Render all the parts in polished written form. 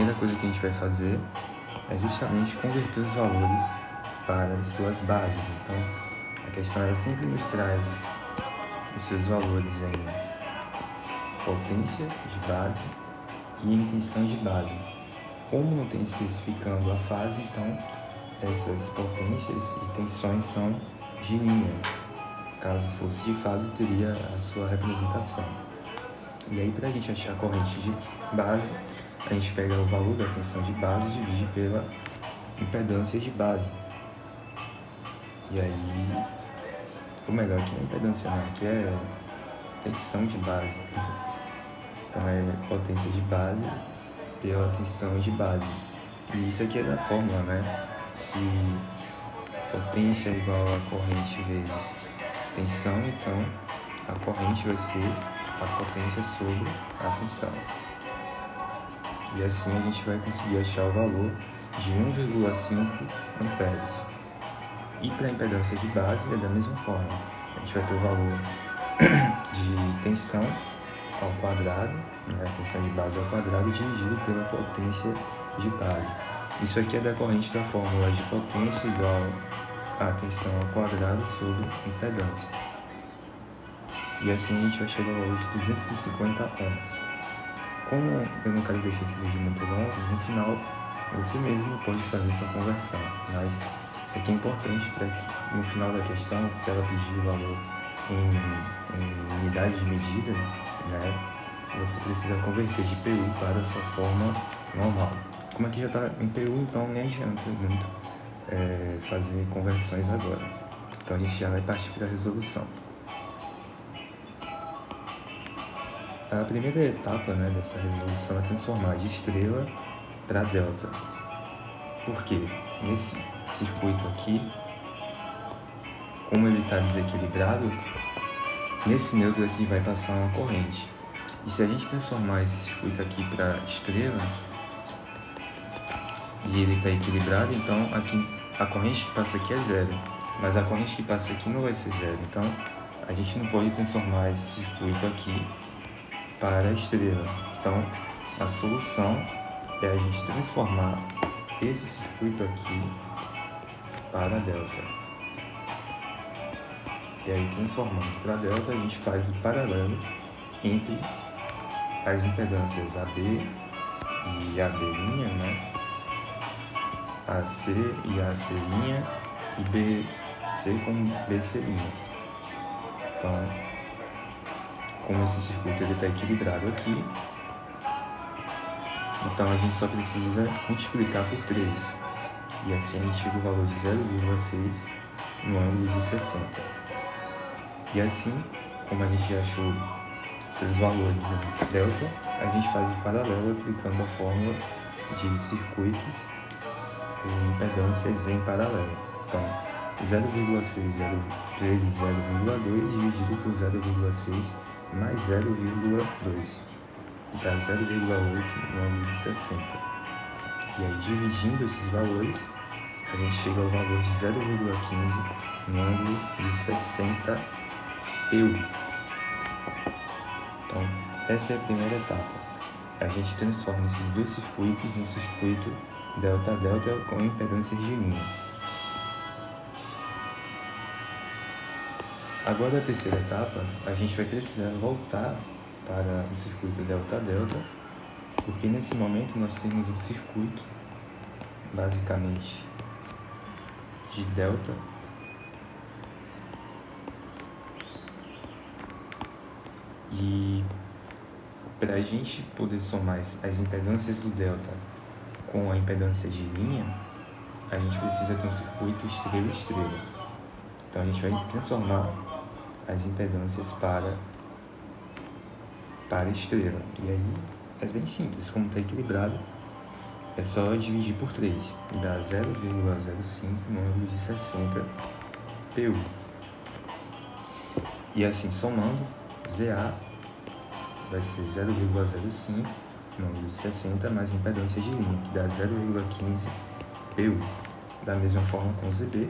primeira coisa que a gente vai fazer é justamente converter os valores para as suas bases. Então, a questão é sempre mostrar os seus valores em potência de base e em tensão de base. Como não tem especificando a fase, então essas potências e tensões são de linha. Caso fosse de fase, teria a sua representação. E aí, para a gente achar a corrente de base, a gente pega o valor da tensão de base e divide pela impedância de base. E aí, o melhor que não é impedância, não, que é tensão de base. Então é potência de base pela tensão de base. E isso aqui é da fórmula, né? Se potência é igual a corrente vezes tensão, então a corrente vai ser a potência sobre a tensão. E assim a gente vai conseguir achar o valor de 1,5 amperes. E para a impedância de base é da mesma forma. A gente vai ter o valor de tensão ao quadrado, né, a tensão de base ao quadrado, dividido pela potência de base. Isso aqui é decorrente da fórmula de potência igual a tensão ao quadrado sobre impedância. E assim a gente vai chegar ao valor de 250 ohms. Como eu não quero deixar esse vídeo muito longo, no final você mesmo pode fazer essa conversão, mas isso aqui é importante para que no final da questão, se ela pedir o valor em unidade de medida, né, você precisa converter de PU para a sua forma normal. Como aqui já está em PU, então nem adianta muito fazer conversões agora. Então a gente já vai partir para a resolução. A primeira etapa, né, dessa resolução é transformar de estrela para delta. Por quê? Nesse circuito aqui, como ele está desequilibrado, nesse neutro aqui vai passar uma corrente. E se a gente transformar esse circuito aqui para estrela, e ele está equilibrado, então aqui a corrente que passa aqui é zero, mas a corrente que passa aqui não vai ser zero. Então a gente não pode transformar esse circuito aqui para a estrela. Então a solução é a gente transformar esse circuito aqui para delta. E aí, transformando para delta, a gente faz o paralelo entre as impedâncias AB e AB', né? AC e AC', e BC com BC'. Então, como esse circuito está equilibrado aqui, então a gente só precisa multiplicar por 3. E assim a gente tira o valor de 0,6 no ângulo de 60. E assim, como a gente já achou seus valores em delta, a gente faz o paralelo aplicando a fórmula de circuitos e impedâncias em paralelo. Então, 0,6 vezes 0,2 dividido por 0,6 mais 0,2 dá 0,8 no ângulo de 60. E aí, dividindo esses valores, a gente chega ao valor de 0,15 no ângulo de 60 PU. Então, essa é a primeira etapa. A gente transforma esses dois circuitos no circuito delta-delta com impedâncias de linha. Agora, a terceira etapa, a gente vai precisar voltar para o circuito delta-delta, porque nesse momento nós temos um circuito basicamente de delta e para a gente poder somar as impedâncias do delta com a impedância de linha, a gente precisa ter um circuito estrela-estrela. Então a gente vai transformar as impedâncias para estrela. E aí é bem simples, como está equilibrado, é só dividir por 3 e dá 0,05 no ângulo de 60 PU. E assim somando, ZA vai ser 0,05 no ângulo de 60 mais impedância de linha, que dá 0,15 PU. Da mesma forma com ZB,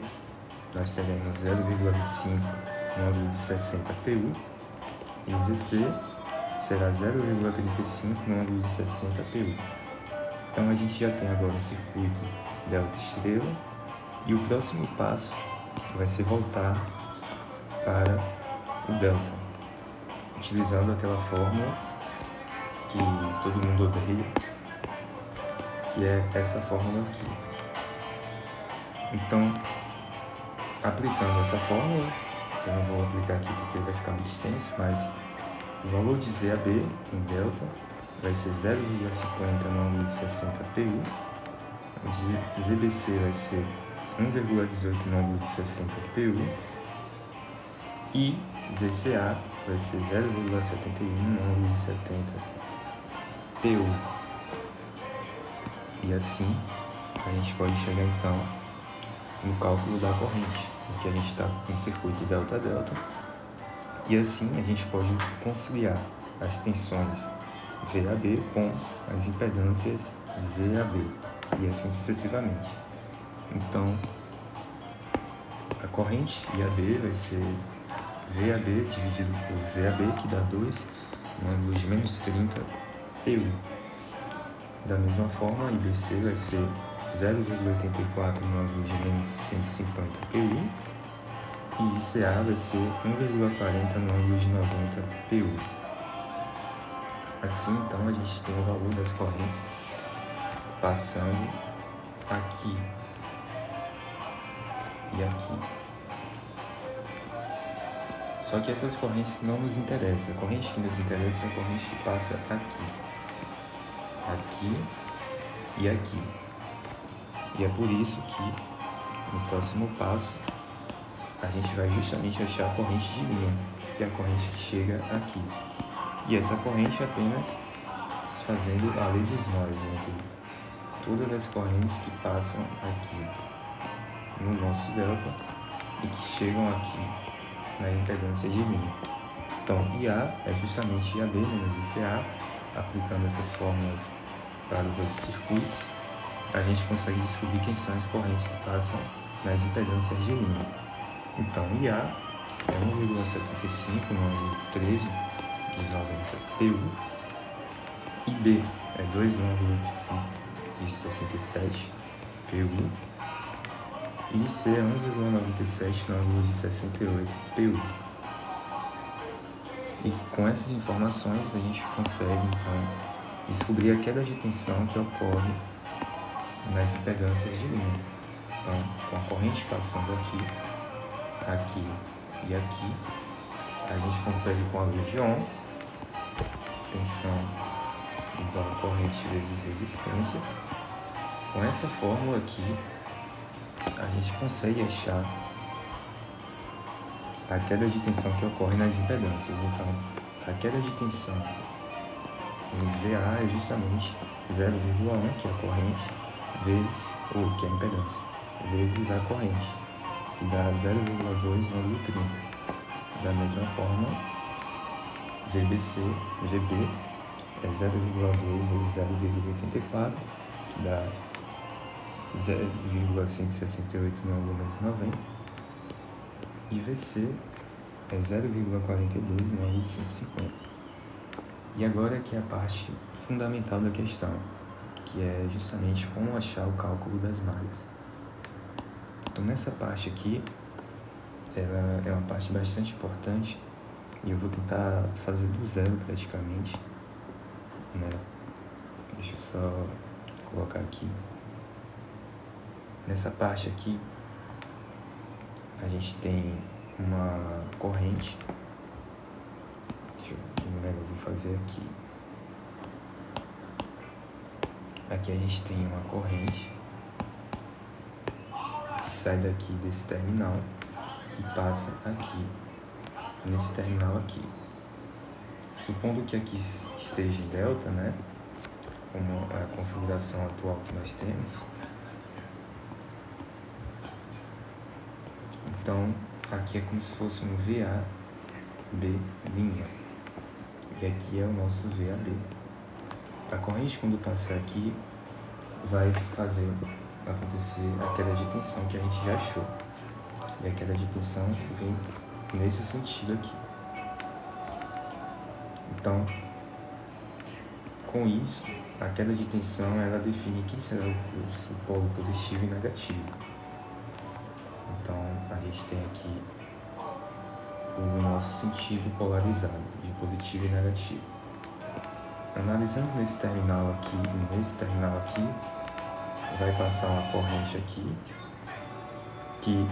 nós teremos 0,25 no ângulo de 60 PU e ZC será 0,35 no ângulo de 60 PU. Então a gente já tem agora um circuito delta estrela e o próximo passo vai ser voltar para o delta, utilizando aquela fórmula que todo mundo odeia, que é essa fórmula aqui. Então, aplicando essa fórmula, eu não vou aplicar aqui porque vai ficar muito extenso, mas o valor de ZAB em delta vai ser 0,50 no ângulo de 60 PU, o de ZBC vai ser 1,18 no ângulo de 60 PU e ZCA vai ser 0,71 no ângulo de 70 PU. E assim a gente pode chegar então no cálculo da corrente, porque a gente está com o circuito delta-delta, e assim a gente pode conciliar as tensões VAB com as impedâncias ZAB, e assim sucessivamente. Então, a corrente IAB vai ser VAB dividido por ZAB, que dá 2 no ângulo de menos 30 PU. Da mesma forma, IBC vai ser 0,84 no ângulo de menos 150 PU e ICA vai ser 1,40 no ângulo de 90 PU. Assim, então, a gente tem o valor das correntes passando aqui e aqui. Só que essas correntes não nos interessam. A corrente que nos interessa é a corrente que passa aqui, aqui e aqui. E é por isso que, no próximo passo, a gente vai justamente achar a corrente de linha, que é a corrente que chega aqui. E essa corrente é apenas fazendo a lei dos nós entre todas as correntes que passam aqui no nosso delta e que chegam aqui na impedância de linha. Então, IA é justamente IAB menos ICA. Aplicando essas fórmulas para os outros circuitos, a gente consegue descobrir quem são as correntes que passam nas impedâncias de linha. Então, IA é 1,75 no ângulo 13 de 90 PU, IB é 2 no ângulo de 67 PU, e IC é 1,97 no ângulo de 68 PU. E com essas informações a gente consegue então descobrir a queda de tensão que ocorre nas impedâncias de linha. Então, com a corrente passando aqui, aqui e aqui, a gente consegue, com a luz de Ohm, tensão igual a corrente vezes resistência. Com essa fórmula aqui, a gente consegue achar a queda de tensão que ocorre nas impedâncias. Então, a queda de tensão em VA é justamente 0,1, que é a corrente, vezes, ou que é a impedância, vezes a corrente, que dá 0,2 no ângulo 30. Da mesma forma, VB é 0,2 vezes 0,84, que dá 0,168 no ângulo menos 90. E VC é 0,42 no ângulo de 150. E agora que é a parte fundamental da questão, que é justamente como achar o cálculo das malhas. Então, nessa parte aqui, ela é uma parte bastante importante e eu vou tentar fazer do zero praticamente, né? Deixa eu só colocar aqui. Nessa parte aqui, a gente tem uma corrente. Eu vou fazer aqui. Aqui a gente tem uma corrente que sai daqui desse terminal e passa aqui, nesse terminal aqui. Supondo que aqui esteja em delta, né? Como é a configuração atual que nós temos. Então, aqui é como se fosse um VAB linha. E aqui é o nosso VAB. A corrente, quando passar aqui, vai fazer acontecer a queda de tensão que a gente já achou. E a queda de tensão vem nesse sentido aqui. Então, Com isso, a queda de tensão ela define quem será o polo positivo e negativo. Então, a gente tem aqui o nosso sentido polarizado, de positivo e negativo. Analisando nesse terminal aqui, vai passar uma corrente aqui, que,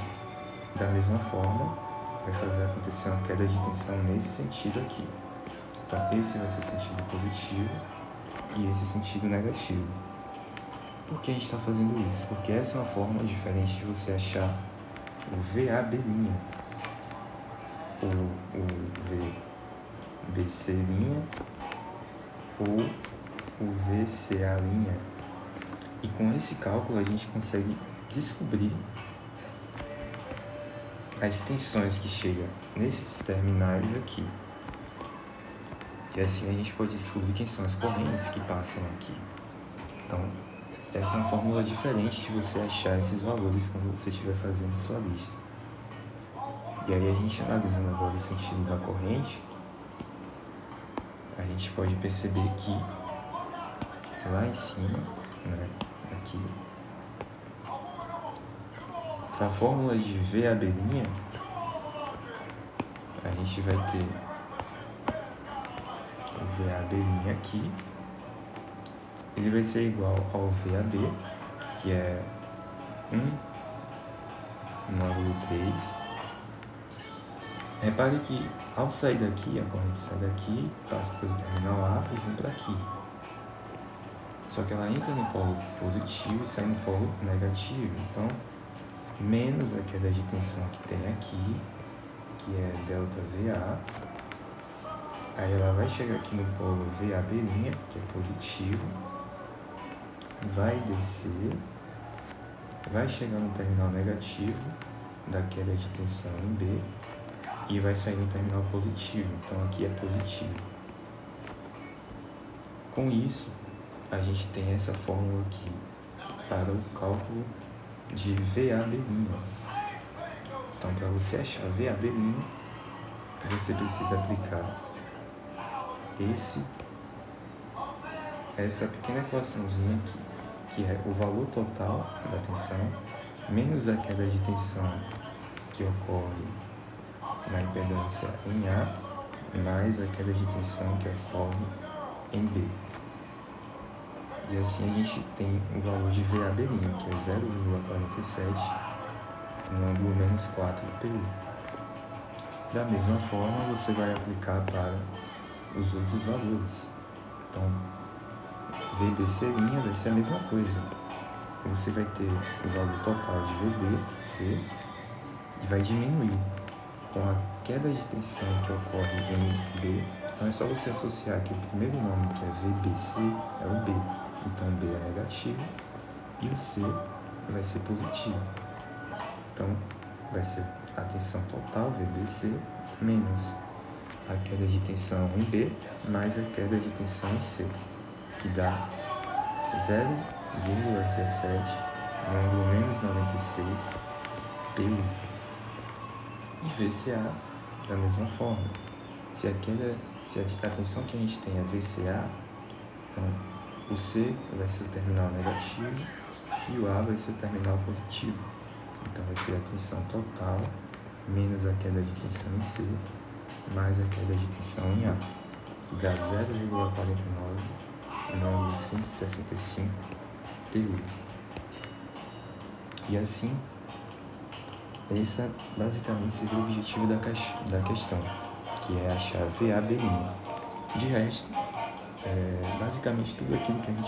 da mesma forma, vai fazer acontecer uma queda de tensão nesse sentido aqui. Então, esse vai ser o sentido positivo e esse sentido negativo. Por que a gente está fazendo isso? Porque essa é uma forma diferente de você achar o VAB', ou o VBC', ou o VCA'. E com esse cálculo a gente consegue descobrir as tensões que chegam nesses terminais aqui. E assim a gente pode descobrir quem são as correntes que passam aqui. Então, essa é uma fórmula diferente de você achar esses valores quando você estiver fazendo sua lista. E aí a gente analisando agora o sentido da corrente, a gente pode perceber que lá em cima, né, aqui, para a fórmula de VAB', a gente vai ter o VAB' aqui, ele vai ser igual ao VAB, que é 1 módulo 3. Repare que ao sair daqui, a corrente sai daqui, passa pelo terminal A e vem para aqui. Só que ela entra no polo positivo e sai no polo negativo. Então, menos a queda de tensão que tem aqui, que é ΔVA. Aí ela vai chegar aqui no polo VAB', que é positivo. Vai descer. Vai chegar no terminal negativo da queda de tensão em B. E vai sair no terminal positivo. Então, aqui é positivo. Com isso, a gente tem essa fórmula aqui para o cálculo de VAB'. Então, para você achar VAB', você precisa aplicar essa pequena equaçãozinha aqui, que é o valor total da tensão menos a queda de tensão que ocorre na impedância em A, mais a queda de tensão que ocorre em B. E assim a gente tem o valor de VAB', que é 0,47 no ângulo menos 4 do PU. Da mesma forma, você vai aplicar para os outros valores. Então, VBC' vai ser a mesma coisa. Você vai ter o valor total de VBC e vai diminuir com a queda de tensão que ocorre em B. Então, é só você associar que o primeiro nome, que é VBC, é o B. Então, B é negativo e o C vai ser positivo. Então, vai ser a tensão total, VBC, menos a queda de tensão em B, mais a queda de tensão em C, que dá 0,17 no ângulo menos 96 PU. E VCA, da mesma forma. Se a tensão que a gente tem é VCA, então o C vai ser o terminal negativo e o A vai ser o terminal positivo. Então vai ser a tensão total menos a queda de tensão em C mais a queda de tensão em A, que dá 0,49 no ângulo 165 PU. E assim, esse basicamente seria o objetivo da questão, que é achar VAB'. De resto, basicamente tudo aquilo que a gente